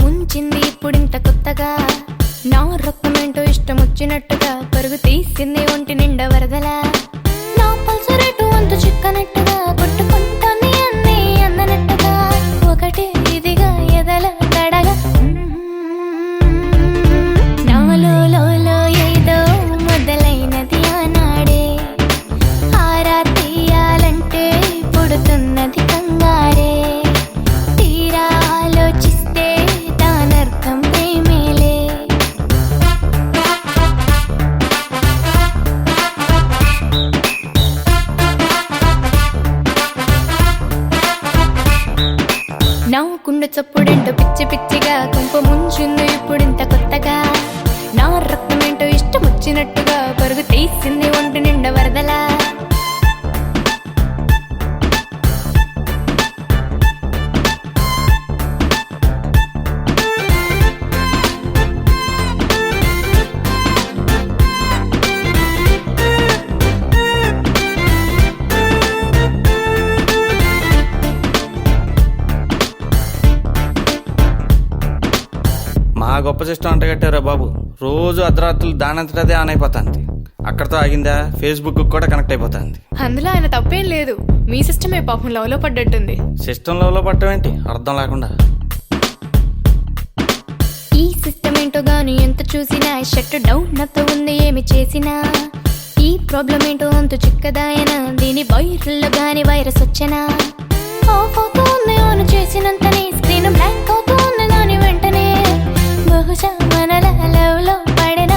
ముంచింది ఇప్పుడింత కొత్తగా. నా రక్తమేంటో ఇష్టం వచ్చినట్టుగా పరుగు తీసింది ఒంటి నిండా వరదలా. నా పల్సు రేటు అంతు చిక్కనట్టుగా కొట్టుకుంటాన్ని అన్నీ అందనట్టుగా. ఒకటే ఇదిగా ఎదల తడగా నాలో ఏదో మొదలైనది ఆనాడే. ఆరా తీయాలంటే పుడుతున్నది కంగారే. తీరా ఆలోచిస్తే దానర్థం ప్రేమేలే. నా కుండ చప్పుడేంటో పిచ్చి పిచ్చిగా కుంప ముంచుంది ఇప్పుడింత కొత్తగా. నా రక్తమేంటో ఇష్టం వచ్చినట్టుగా పరుగు తీసింది ఒంటి నిండా వరదలా. మా గొప్ప సిస్టమ్ అంట కట్టారా బాబు. రోజు అర్ధరాత్రులు దానంతటదే ఆన్ అయిపోతుంది. అక్కడతో ఆగిందా, ఫేస్బుక్ కూడా కనెక్ట్ అయిపోతుంది. అందులో ఆయన తప్పేం లేదు. మీ సిస్టమే పాపం లవ్లో పడ్డట్టుంది. సిస్టమ్ లెవెల్లో పట్టడం ఏంటి అర్థం లేకుండా. ఈ సిస్టమ్ ఏంటో గాని ఎంత చూసినా షట్ డౌన్ నాతో ఉంది ఏమి చేసినా. ఈ ప్రాబ్లం ఏంటో అంత చిక్కదాయన దీని వైరల్లో గాని వైరస్ వచ్చనా. ఆఫ్ అవుతుంది ఆన్ చేసినంతనే స్క్రీన్ బ్లాంక్ అవుతుంది దాని వెంటనే. బహుశా మనల లవ్ లో పడిన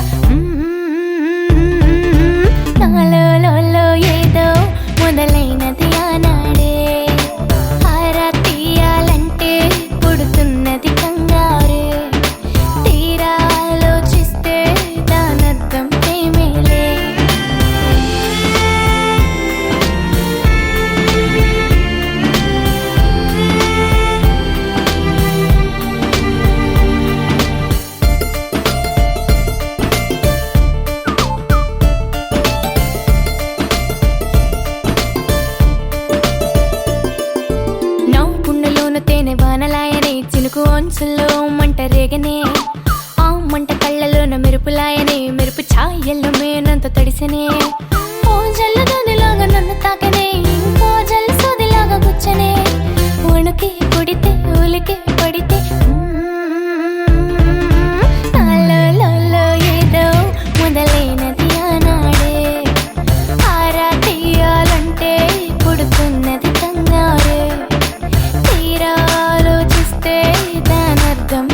నాలో ఏదో మొదలైనది ఆనాడే. ఆరా తీయాలంటే పుడుతున్నది కంగారే. తీరా ఆలోచిస్తే దానర్థం ప్రేమేలే. తేనె బాణలాయనే చినుకు అంచుల్లో మంట రేగనే. ఆ మంట కళ్ళలోన మెరుపులాయనే మెరుపు ఛాయల్లో మేనంత తడిసనే. ఓ జల్లు దొదిలాగా నన్ను తాకనే ఇంకో జల్లు సోదిలాగా గుచ్చనే. వణుకి పుడితే ఉలికి పడితే నాలో ఏదో మొదలైనది ఆనాడే. ఆరా తీయాలంటే పుడుతున్నది కంగారే. తీరా ఆలోచిస్తే దానర్థం